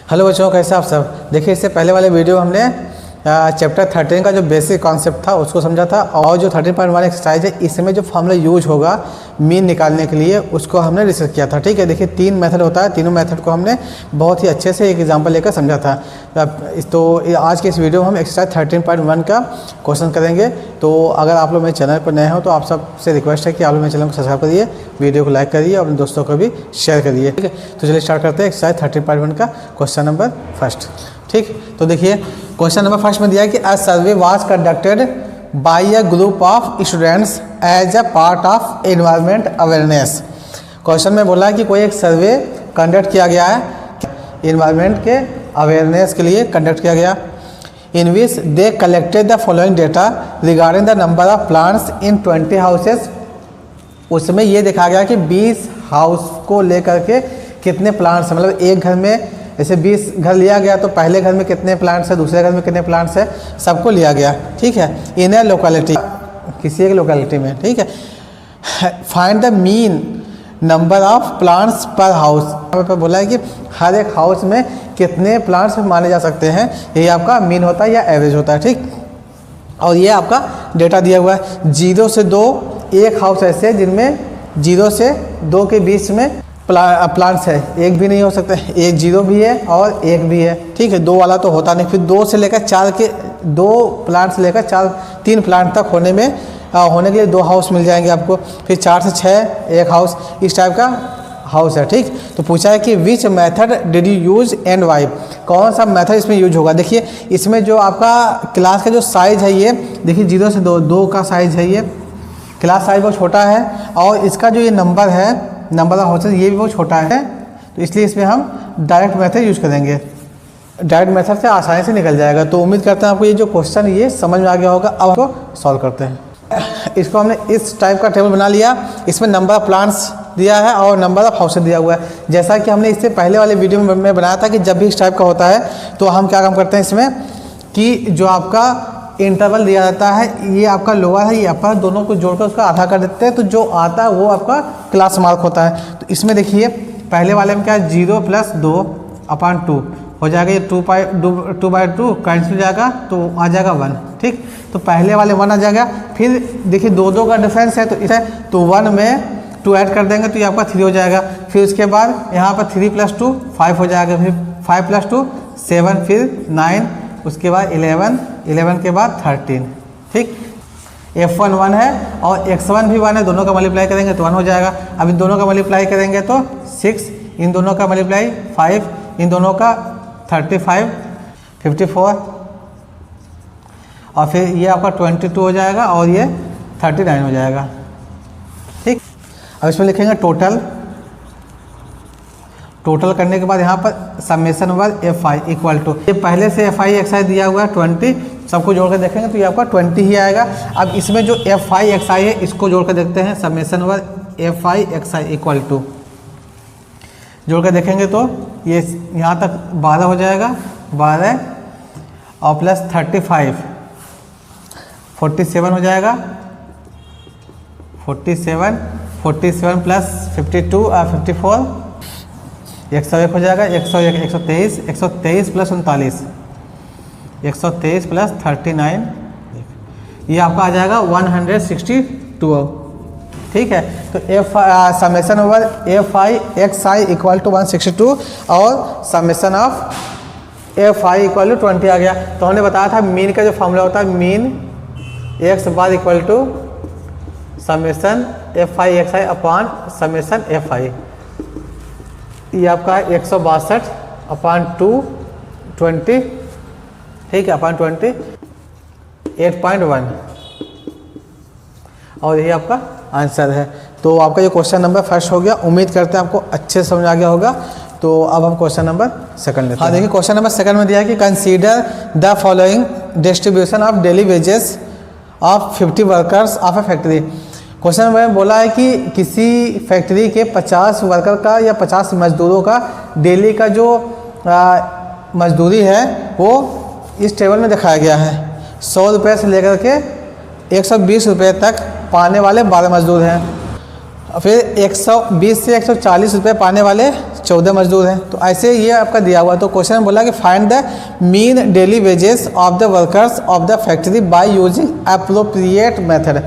Hello बच्चों, कैसे आप सब। देखिए, इससे पहले वाले वीडियो हमने चैप्टर 13 का जो बेसिक कॉन्सेप्ट था उसको समझा था, और जो 13.1 एक्सरसाइज है इसमें जो फॉर्मूला यूज होगा मीन निकालने के लिए उसको हमने रिसर्च किया था। ठीक है, देखिए 3 मेथड होता है, तीनों मेथड को हमने बहुत ही अच्छे से एक एग्जांपल लेकर समझा था। तो आज के इस वीडियो में हम एक्सरसाइज 13.1 का क्वेश्चन करेंगे। तो अगर आप लोग मेरे चैनल पर नए हो तो आप सबसे रिक्वेस्ट है कि आप लोग मेरे चैनल को सब्सक्राइब करिए, वीडियो को लाइक करिए और अपने दोस्तों को भी शेयर करिए। ठीक है, तो चलिए स्टार्ट करते हैं एक्सरसाइज 13.1 का क्वेश्चन नंबर फर्स्ट। ठीक, तो देखिए क्वेश्चन नंबर फर्स्ट में दिया है कि a survey was conducted by a group of students as a part of environment awareness. Question में बोला है कि कोई एक सर्वे कंडक्ट किया गया है, एनवायरनमेंट के अवेयरनेस के लिए कंडक्ट किया गया, in which they collected the following data regarding the number of plants in 20 houses. उसमें ये देखा गया कि 20 हाउस को लेकर के कितने प्लांट्स, मतलब एक घर में जैसे 20 घर लिया गया तो पहले घर में कितने प्लांट्स है, दूसरे घर में कितने प्लांट्स है, सबको लिया गया। ठीक है, इन ए लोकेलिटी, किसी एक लोकेलिटी में। ठीक है, find the mean number of plants पर हाउस। यहाँ पर बोला है कि हर एक हाउस में कितने प्लांट्स माने जा सकते हैं, ये आपका मीन होता है या एवरेज होता है। ठीक, और ये आपका डेटा दिया हुआ है 0 से 2, एक हाउस ऐसे जिनमें 0 से 2 के बीच में प्लांट्स है, एक भी नहीं हो सकता, एक 0 भी है और एक भी है। ठीक है, 2 वाला तो होता नहीं। फिर 2 से लेकर 4 के 2 प्लांट से लेकर 3 प्लांट तक होने के लिए 2 हाउस मिल जाएंगे आपको। फिर 4 से 6 एक हाउस, इस टाइप का हाउस है। ठीक, तो पूछा है कि which method did you use and why, कौन सा मेथड इसमें यूज होगा। देखिए इसमें जो आपका क्लास का जो साइज है, ये देखिए 0 से 2 का साइज है, ये क्लास साइज बहुत छोटा है, और इसका जो ये नंबर है, नंबर ऑफ हाउसेस, ये भी बहुत छोटा है। तो इसलिए इसमें हम डायरेक्ट मेथड यूज़ करेंगे, डायरेक्ट मेथड से आसानी से निकल जाएगा। तो उम्मीद करते हैं आपको ये जो क्वेश्चन ये समझ में आ गया होगा। अब आपको सॉल्व करते हैं। इसको हमने इस टाइप का टेबल बना लिया, इसमें नंबर ऑफ प्लांट्स दिया है और नंबर ऑफ हाउसेस दिया हुआ है। जैसा कि हमने इससे पहले वाले वीडियो में बनाया था कि जब भी इस टाइप का होता है तो हम क्या काम करते हैं इसमें कि जो आपका इंटरवल दिया जाता है, ये आपका लोअर है, ये अपर, दोनों को जोड़कर उसका आधा कर देते हैं, तो जो आता है वो आपका क्लास मार्क होता है। तो इसमें देखिए पहले वाले में क्या है, 0 + 2/2 हो जाएगा, ये 2/2 कैंसिल हो जाएगा तो आ जाएगा 1। ठीक, तो पहले वाले 1 आ जाएगा। फिर देखिए 2 का डिफरेंस है, तो इसे तो 1 में 2 ऐड कर देंगे तो ये आपका 3 हो जाएगा। फिर उसके बाद यहाँ पर 3 + 2 5 हो जाएगा, फिर 5 + 2 7, फिर 9, उसके बाद 11 के बाद 13। ठीक, F1 1 है और X1 भी 1 है, दोनों का मल्टीप्लाई करेंगे तो 1 हो जाएगा। अब इन दोनों का मल्टीप्लाई करेंगे तो 6, इन दोनों का मल्टीप्लाई 5, इन दोनों का 35, 54, और फिर ये आपका 22 हो जाएगा और ये 39 हो जाएगा। ठीक, अब इसमें लिखेंगे टोटल करने के बाद यहाँ पर summation over FI equal to, ये पहले से FI XI दिया हुआ है 20, सबको जोड़ कर देखेंगे तो ये आपका 20 ही आएगा। अब इसमें जो FI XI है इसको जोड़ कर देखते हैं, summation over FI XI equal to, जोड़ कर देखेंगे तो ये यहाँ तक 12 हो जाएगा, 12 और प्लस 35 47 हो जाएगा, 47 प्लस 52 और 54 101 हो जाएगा, 101 123 प्लस 39 123 प्लस 39, ये आपका आ जाएगा 162। ठीक है, तो summation over FI XI equal to 162 और summation of FI equal to 20 आ गया। तो हमने बताया था मीन का जो फॉर्मूला होता है, mean x bar equal to summation FI XI upon summation FI, ये आपका 162/220। ठीक है, अपॉन 20 8.1, और ये आपका आंसर है। तो आपका ये क्वेश्चन नंबर फर्स्ट हो गया। उम्मीद करते हैं आपको अच्छे से समझ आ गया होगा। तो अब हम क्वेश्चन नंबर सेकंड लेते हैं। हाँ, देखिए क्वेश्चन नंबर सेकंड में दिया है कि consider the following distribution of daily wages of 50 workers of A factory. Question में बोला है कि किसी फैक्ट्री के 50 वर्कर का या 50 मजदूरों का डेली का जो मजदूरी है वो इस टेबल में दिखाया गया है। 100 रुपये से लेकर के 120 रुपये तक पाने वाले 12 मजदूर हैं। फिर 120 से 140 रुपये पाने वाले 14 मजदूर हैं। तो ऐसे ये आपका दिया हुआ। तो क्वेश्चन में बोला कि find the mean daily wages of the workers of the factory by using appropriate method.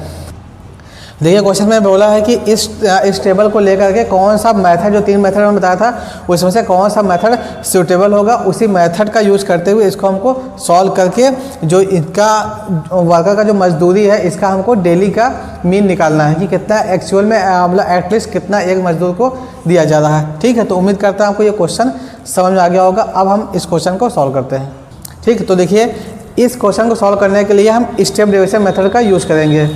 देखिए क्वेश्चन में बोला है कि इस टेबल को लेकर के कौन सा मेथड, जो 3 मेथड मैंने बताया था उसमें से कौन सा मेथड सूटेबल होगा, उसी मेथड का यूज़ करते हुए इसको हमको सॉल्व करके जो इनका वर्कर का जो मजदूरी है इसका हमको डेली का मीन निकालना है कि कितना एक्चुअल में मतलब एटलीस्ट कितना एक मजदूर को दिया जा रहा है। ठीक है, तो उम्मीद करता हूँ आपको ये क्वेश्चन समझ में आ गया होगा। अब हम इस क्वेश्चन को सॉल्व करते हैं। ठीक, तो देखिए इस क्वेश्चन को सॉल्व करने के लिए हम स्टेप डिवीजन मेथड का यूज़ करेंगे।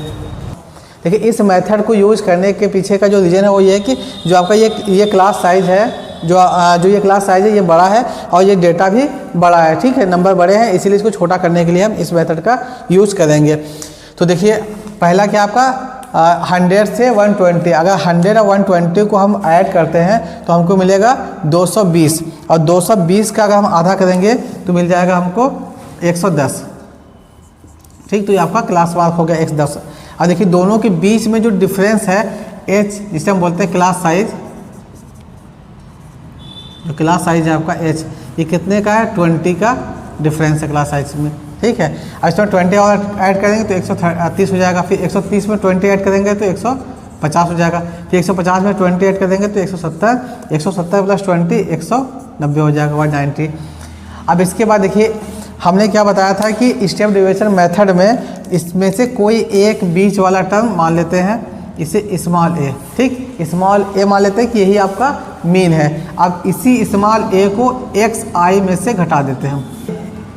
देखिए इस मेथड को यूज़ करने के पीछे का जो रीज़न है वो ये है कि जो आपका ये क्लास साइज़ है, जो ये क्लास साइज़ है ये बड़ा है और ये डेटा भी बड़ा है। ठीक है, नंबर बड़े हैं, इसीलिए इसको छोटा करने के लिए हम इस मेथड का यूज़ करेंगे। तो देखिए पहला क्या आपका 100 से 120, अगर 100 और 120 को हम ऐड करते हैं तो हमको मिलेगा 220 और 220 का अगर हम आधा करेंगे तो मिल जाएगा हमको 110। ठीक, तो ये आपका क्लास मार्क हो गया 110। और देखिए दोनों के बीच में जो डिफरेंस है h, जिसे हम बोलते हैं क्लास साइज, जो क्लास साइज है आपका h, ये कितने का है 20 का डिफरेंस है क्लास साइज में। ठीक है, अब इसमें 20 और ऐड करेंगे तो 130 हो जाएगा, फिर 130 में 20 ऐड करेंगे तो 150 हो जाएगा, फिर 150 में 20 ऐड करेंगे तो 170, 170 प्लस 20 190 हो जाएगा 190। अब इसके बाद देखिए हमने क्या बताया था कि स्टेप डिवीजन मेथड में इसमें से कोई एक बीच वाला टर्म मान लेते हैं, इसे स्मॉल ए। ठीक, स्मॉल ए मान लेते हैं कि यही आपका मीन है। अब इसी स्मॉल ए को एक्स आई में से घटा देते हैं हम।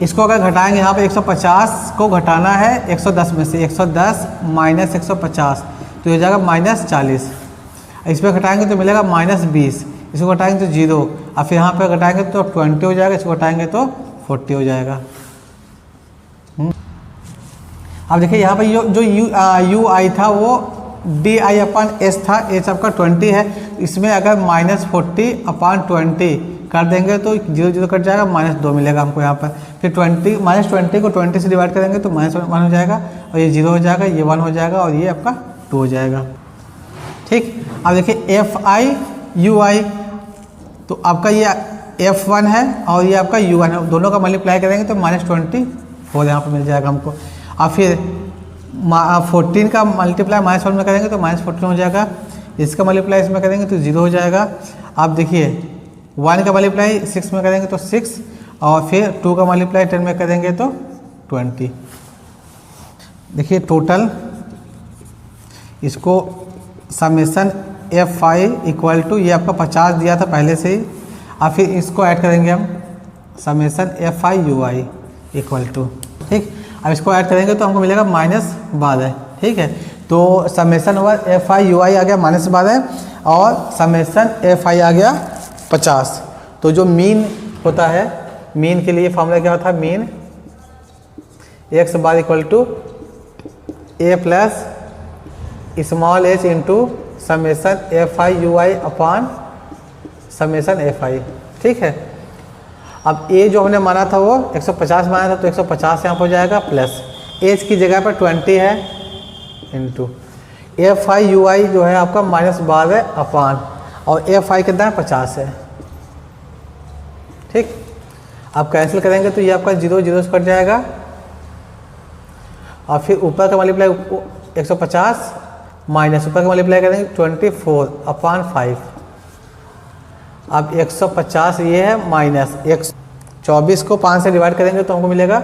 इसको अगर घटाएंगे यहाँ पे 150 को घटाना है 110 में से, 110 माइनस 150 तो हो जाएगा -40। इसमें घटाएंगे तो मिलेगा -20, इसको घटाएंगे तो 0 और फिर यहाँ पे घटाएंगे तो 20 हो जाएगा, इसको घटाएंगे तो 40 हो जाएगा। अब देखिए यहाँ पर जो यू आई था वो DI/S था, एच आपका 20 है, इसमें अगर -40/20 कर देंगे तो 0 0 कट जाएगा, -2 मिलेगा हमको यहाँ पर। फिर -20 को 20 से डिवाइड करेंगे तो -1 हो जाएगा और ये 0 हो जाएगा, ये 1 हो जाएगा और ये आपका 2 हो जाएगा। ठीक, अब देखिए FI/UI, तो आपका ये F1 है और ये आपका U1 है, दोनों का मल्टीप्लाई करेंगे तो -24 यहाँ पर मिल जाएगा हमको। और फिर 14 का मल्टीप्लाई -1 में करेंगे तो -14 हो जाएगा, इसका मल्टीप्लाई इसमें करेंगे तो 0 हो जाएगा। आप देखिए 1 का मल्टीप्लाई 6 में करेंगे तो 6 और फिर 2 का मल्टीप्लाई 10 में करेंगे तो 20। देखिए टोटल इसको समेसन FI इक्वल टू ये आपका 50 दिया था पहले से ही, और फिर इसको ऐड करेंगे हम समेसन FI/UI इक्वल टू। ठीक, अब इसको ऐड करेंगे तो हमको मिलेगा -12। ठीक है, तो समेसन हुआ FI/UI आ गया -12 और समेसन FI आ गया 50। तो जो मीन होता है, मीन के लिए फॉर्मूला क्या होता है, mean x bar equal to a plus small h into summation FI/UI upon summation FI। ठीक है, अब a जो हमने माना था वो 150 माना था तो 150 यहाँ पर हो जाएगा, प्लस h की जगह पर 20 है इंटू FI/UI जो है आपका -12 अपॉन और FI कितना है 50 है। ठीक, आप कैंसिल करेंगे तो ये आपका 0 0 से कट जाएगा और फिर ऊपर का मल्टीप्लाई 150 माइनस ऊपर का मल्टीप्लाई करेंगे 24/5। अब 150 ये है माइनस 24 को 5 से डिवाइड करेंगे तो हमको मिलेगा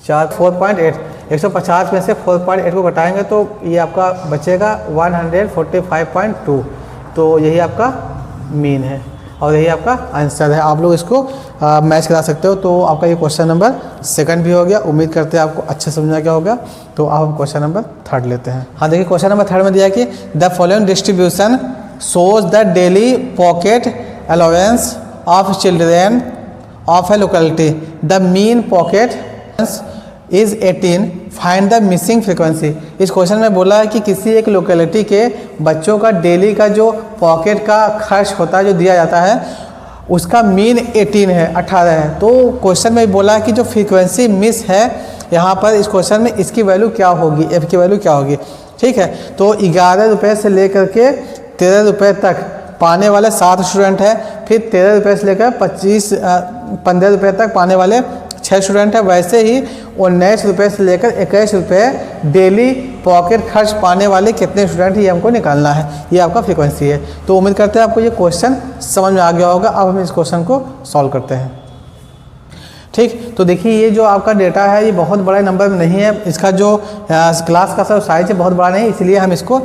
4.8। 150 में से 4.8 को घटाएंगे तो ये आपका बचेगा 145.2। तो यही आपका मीन है और यही आपका आंसर है। आप लोग इसको मैच करा सकते हो। तो आपका ये क्वेश्चन नंबर 2 भी हो गया। उम्मीद करते हैं आपको अच्छे समझ में आ गया होगा। तो अब हम क्वेश्चन नंबर 3 लेते हैं। हाँ देखिए, क्वेश्चन नंबर 3 में दिया कि the following distribution shows the daily pocket allowance of children of a locality. The mean pocket is 18. Find the missing frequency. इस क्वेश्चन में बोला है कि किसी एक लोकेलिटी के बच्चों का डेली का जो पॉकेट का खर्च होता है, जो दिया जाता है, उसका मीन 18 है, 18 है। तो क्वेश्चन में बोला है कि जो फ्रीक्वेंसी मिस है यहाँ पर इस क्वेश्चन में, इसकी वैल्यू क्या होगी, एफ की वैल्यू क्या होगी। ठीक है, तो 11 रुपये से लेकर के 13 रुपये तक पाने वाले 7 स्टूडेंट हैं, फिर 13 रुपये से लेकर 15 रुपये तक पाने वाले 6 स्टूडेंट हैं, वैसे ही 19 रुपये से लेकर 21 रुपये डेली पॉकेट खर्च पाने वाले कितने स्टूडेंट ये हमको निकालना है। ये आपका फ्रीक्वेंसी है। तो उम्मीद करते हैं आपको ये क्वेश्चन समझ में आ गया होगा। अब हम इस क्वेश्चन को सॉल्व करते हैं। ठीक, तो देखिए ये जो आपका डेटा है ये बहुत बड़ा नंबर में नहीं है, इसका जो क्लास का साइज है बहुत बड़ा नहीं, इसलिए हम इसको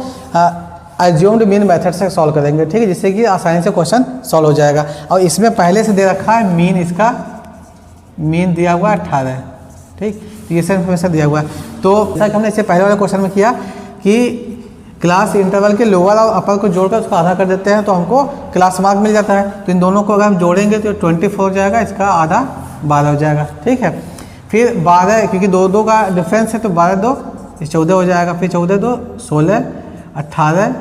अज्यूम्ड मीन मेथड से सॉल्व करेंगे। ठीक है, जिससे कि आसानी से क्वेश्चन सॉल्व हो जाएगा। और इसमें पहले से दे रखा है मीन, इसका मीन दिया हुआ 18। ठीक, तो ये सब इन्फॉर्मेशन दिया हुआ है। तो जैसा कि हमने इससे पहले वाले क्वेश्चन में किया कि क्लास इंटरवल के लोअर और अपर को जोड़कर उसको आधा कर देते हैं तो हमको क्लास मार्क मिल जाता है। तो इन दोनों को अगर हम जोड़ेंगे तो 24 हो जाएगा, इसका आधा 12 हो जाएगा। ठीक है, फिर 12 क्योंकि 2 का डिफरेंस है तो 12 2 14 हो जाएगा। फिर 14 2 16 18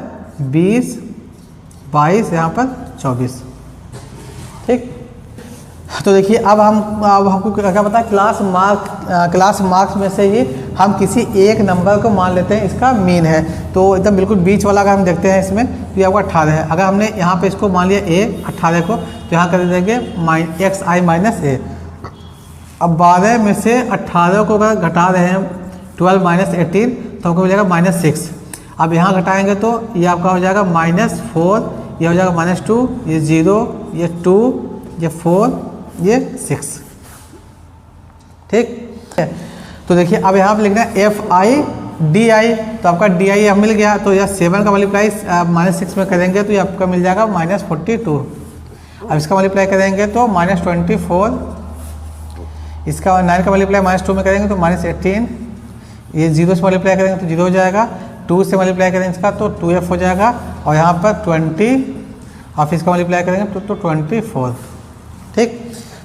20 22 यहाँ पर 24। ठीक, तो देखिए अब हमको क्या पता है क्लास मार्क्स में से ही हम किसी एक नंबर को मान लेते हैं इसका मीन है। तो एकदम बिल्कुल बीच वाला अगर हम देखते हैं इसमें तो ये आपका 18 है। अगर हमने यहाँ पे इसको मान लिया a 18 को तो यहाँ कर देंगे xi माइनस a। अब 12 में से 18 को अगर घटा रहे हैं 12 माइनस 18 तो हमको मिलेगा -6। अब यहाँ घटाएंगे तो ये आपका हो जाएगा -4, ये हो जाएगा -2, ये 0, ये 2, ये 4, ये 6। ठीक है, तो देखिए अब यहाँ पे लिखना है FI DI, तो आपका DI हम मिल गया। तो यह 7 का मल्टीप्लाई -6 में करेंगे तो ये आपका मिल जाएगा -42। अब इसका मल्टीप्लाई करेंगे तो -24, इसका 9 का मल्टीप्लाई -2 में करेंगे तो -18, ये 0 से मल्टीप्लाई करेंगे तो 0 हो जाएगा, 2 से मल्टीप्लाई करेंगे इसका तो 2F हो जाएगा, और यहाँ पर 20 और फिर इसका मल्टीप्लाई करेंगे तो 24। ठीक,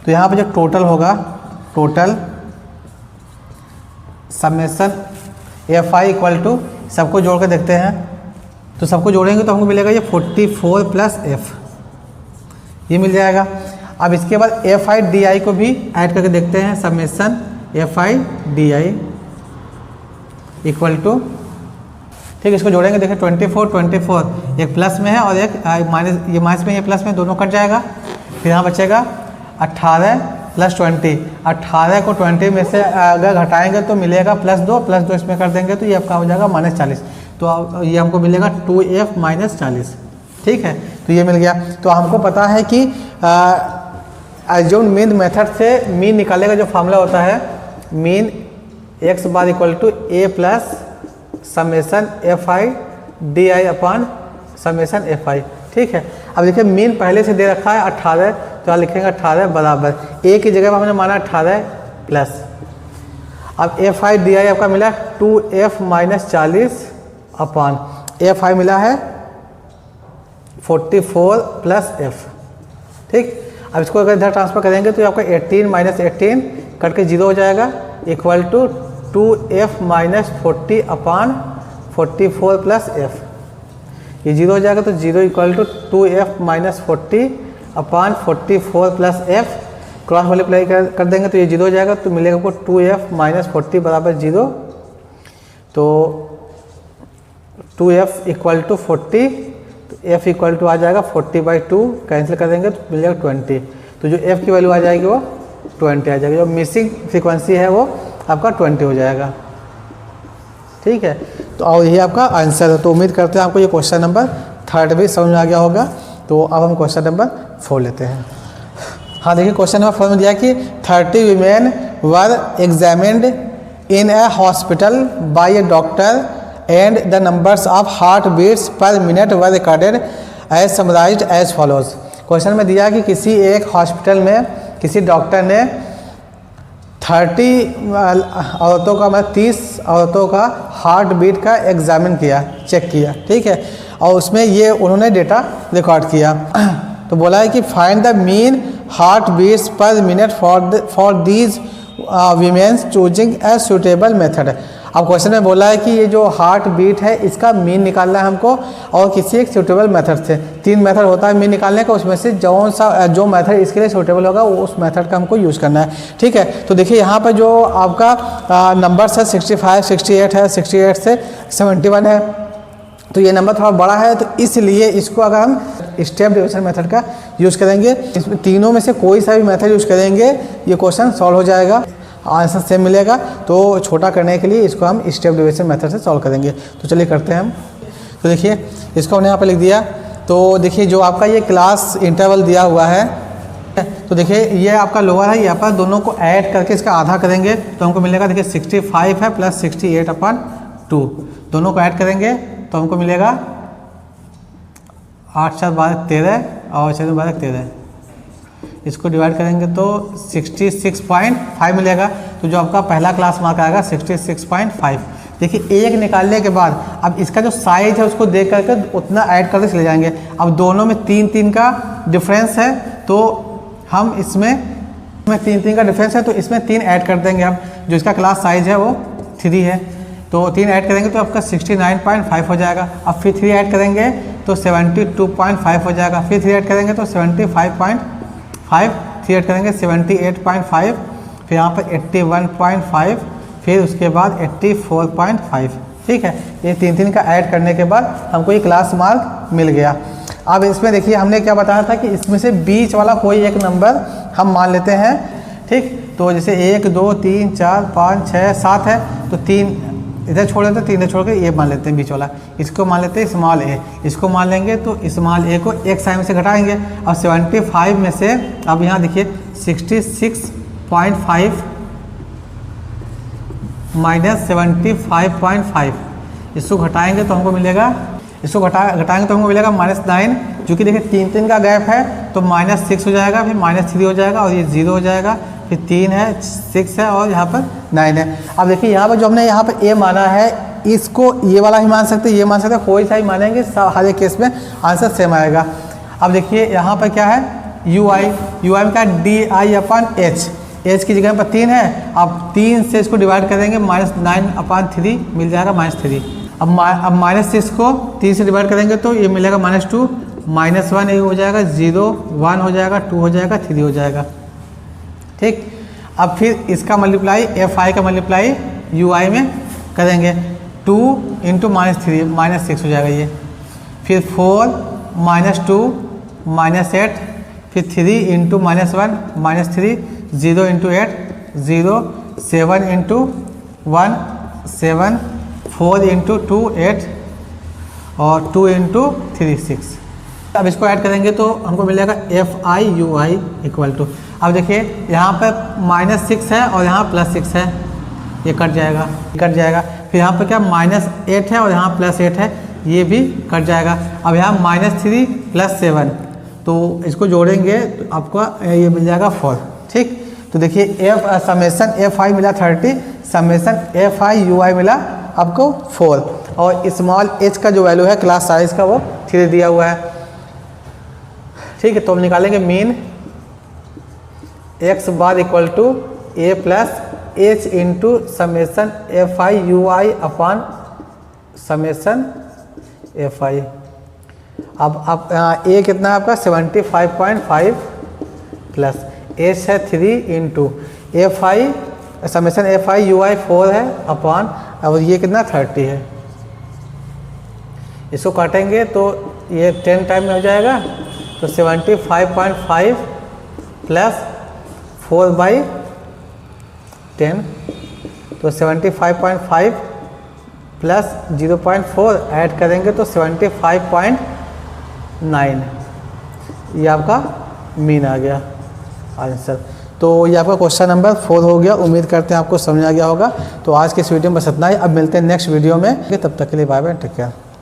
तो यहाँ पर जो टोटल होगा, total summation FI equal to सबको जोड़ कर देखते हैं। तो सबको जोड़ेंगे तो हमको मिलेगा ये 44 प्लस F, ये मिल जाएगा। अब इसके बाद FI DI को भी ऐड करके देखते हैं। Summation FI DI equal to, ठीक, इसको जोड़ेंगे देखिए 24 एक प्लस में है और एक माइनस, ये माइनस में ये प्लस में, दोनों कट जाएगा। फिर यहाँ बचेगा 18 प्लस 20। 18 को 20 में से अगर घटाएंगे तो मिलेगा +2 इसमें कर देंगे तो ये आपका हो जाएगा -40। तो ये हमको मिलेगा 2F -40। ठीक है, तो ये मिल गया। तो हमको पता है कि अज्यूम्ड मीन मेथड से मीन निकालने का जो फार्मूला होता है, mean x bar equal to a plus summation FI DI upon summation FI। ठीक है, अब देखिए मीन पहले से दे रखा है 18, तो यहाँ लिखेंगे 18 बराबर a की जगह पर हमने माना 18 प्लस, अब FI DI आपका मिला 2F -40 अपॉन FI मिला है 44 प्लस F। ठीक, अब इसको अगर इधर ट्रांसफर करेंगे तो आपका 18 -18 कट के 0 हो जाएगा, equal to 2F -40 upon 44 plus F। ये 0 हो जाएगा तो 0 equal to 2F -40 upon 44 plus F। Cross multiply कर देंगे तो ये 0 हो जाएगा, तो मिलेगा आपको 2F -40 बराबर 0। तो 2F इक्वल टू 40, तो F इक्वल टू आ जाएगा 40/2, कैंसिल कर देंगे तो मिल जाएगा 20। तो जो F की वैल्यू आ जाएगी वो 20 आ जाएगी, जो मिसिंग फ्रीक्वेंसी है वो आपका 20 हो जाएगा। ठीक है, तो और ये आपका आंसर है। तो उम्मीद करते हैं आपको ये क्वेश्चन नंबर 3 भी समझ में आ गया होगा। तो अब हम क्वेश्चन नंबर 4 लेते हैं। हाँ देखिए, क्वेश्चन नंबर 4 में दिया कि 30 women were examined in a hospital by a doctor and the numbers of heart beats per minute were recorded as summarized as follows. Question में दिया कि किसी एक हॉस्पिटल में किसी डॉक्टर ने 30 औरतों का, मतलब 30 औरतों का हार्ट बीट का एग्जामिन किया, चेक किया। ठीक है, और उसमें ये उन्होंने डेटा रिकॉर्ड किया। तो बोला है कि find the mean heart beats per minute for these womens choosing a suitable method. अब क्वेश्चन में बोला है कि ये जो हार्ट बीट है इसका मीन निकालना है हमको, और किसी एक सूटेबल मेथड से। 3 मेथड होता है मीन निकालने का, उसमें से जो मेथड इसके लिए सूटेबल होगा वो उस मेथड का हमको यूज़ करना है। ठीक है, तो देखिए यहाँ पर जो आपका नंबर्स है 65, 68 है, 68 से 71 है, तो ये नंबर थोड़ा बड़ा है, तो इसलिए इसको अगर हम स्टेप डिवीजन मेथड का यूज़ करेंगे। इसमें तीनों में से कोई सा भी मेथड यूज़ करेंगे ये क्वेश्चन सॉल्व हो जाएगा, आंसर सेम मिलेगा। तो छोटा करने के लिए इसको हम स्टेप डिवीजन मेथड से सॉल्व करेंगे। तो चलिए करते हैं हम। तो देखिए इसको हमने यहाँ पर लिख दिया। तो देखिए जो आपका ये क्लास इंटरवल दिया हुआ है, तो देखिए ये आपका लोअर है, यहाँ पर दोनों को ऐड करके इसका आधा करेंगे तो हमको मिलेगा, देखिए 65 है प्लस 68/2, दोनों को ऐड करेंगे तो हमको मिलेगा 8 4 12 13 और 6 12 13। इसको डिवाइड करेंगे तो 66.5 मिलेगा। तो जो आपका पहला क्लास मार्क आएगा 66.5। देखिए एक निकालने के बाद अब इसका जो साइज है उसको देख करके उतना ऐड करके चले जाएंगे। अब दोनों में 3 का डिफरेंस है तो हम इसमें 3 का डिफरेंस है तो इसमें 3 ऐड कर देंगे हम। जो इसका क्लास साइज है वो 3 है तो 3 ऐड करेंगे तो आपका 69.5 हो जाएगा। अब फिर 3 ऐड करेंगे तो 72.5 हो जाएगा। फिर 3 ऐड करेंगे तो 75.5, 3 ऐड करेंगे 78.5, फिर यहाँ पर 81.5, फिर उसके बाद 84.5। ठीक है, ये 3 का ऐड करने के बाद हमको ये क्लास मार्क मिल गया। अब इसमें देखिए हमने क्या बताया था कि इसमें से बीच वाला कोई एक नंबर हम मान लेते हैं। ठीक, तो जैसे 1 2 3 4 5 6 7 है तो 3 इधर छोड़ देते हैं, 3 इधर छोड़ के ये मान लेते हैं बीच वाला, इसको मान लेते हैं स्मॉल ए। इसको मान लेंगे तो स्मॉल ए को एक साइड में से घटाएंगे। और 75 में से अब यहाँ देखिए 66.5 माइनस 75.5, इसको घटाएंगे तो हमको मिलेगा, इसको घटाएंगे तो हमको मिलेगा -9। जो कि देखिए 3 का गैप है तो -6 हो जाएगा, फिर -3 हो जाएगा और ये 0 हो जाएगा, फिर 3 है 6 है और यहाँ पर 9 है। अब देखिए यहाँ पर जो हमने यहाँ पर ए माना है इसको ये वाला ही मान सकते हैं, ये मान सकते हैं, कोई सा ही मानेंगे, हर एक केस में आंसर सेम आएगा। अब देखिए यहाँ पर क्या है UI में क्या DI/H, एच की जगह पर 3 है। अब 3 से इसको डिवाइड करेंगे -9/3 मिल जाएगा -3। अब -6 को 3 से डिवाइड करेंगे तो ये मिलेगा -2, -1 ये हो जाएगा, 0 1 हो जाएगा, 2 हो जाएगा, 3 हो जाएगा। ठीक, अब फिर इसका मल्टीप्लाई FI का मल्टीप्लाई UI में करेंगे, 2 × -3 -6 हो जाएगा ये, फिर 4 -2 -8, फिर 3 × -1 -3, 0 × 8 0, 7 × 1 7, 4 × 2 8 और 2 × 3 6। अब इसको ऐड करेंगे तो हमको मिलेगा FI UI = अब देखिए यहाँ पर -6 है और यहाँ +6 है, ये कट जाएगा, फिर यहाँ पर क्या -8 है और यहाँ +8 है, ये भी कट जाएगा। अब यहाँ -3 + 7 तो इसको जोड़ेंगे तो आपको ये मिल जाएगा 4। ठीक, तो देखिए समेसन FI मिला 30, समेसन FI UI मिला आपको 4 और स्मॉल h का जो वैल्यू है क्लास साइज का वो 3 दिया हुआ है। ठीक है, तो हम निकालेंगे mean x bar = a + h × summation FI UI / summation FI। अब a कितना है आपका 75.5 प्लस h है 3 × FI समेसन FI UI 4 है अपॉन, और ये कितना 30 है। इसको काटेंगे तो ये 10 टाइम में हो जाएगा तो 75.5 प्लस 4/10 तो 75.5 प्लस 0.4 ऐड करेंगे तो 75.9, ये आपका मीन आ गया आंसर। तो ये आपका क्वेश्चन नंबर 4 हो गया। उम्मीद करते हैं आपको समझ आ गया होगा। तो आज के इस वीडियो में बस इतना ही। अब मिलते हैं नेक्स्ट वीडियो में, तब तक के लिए बाय बाय, टेक केयर।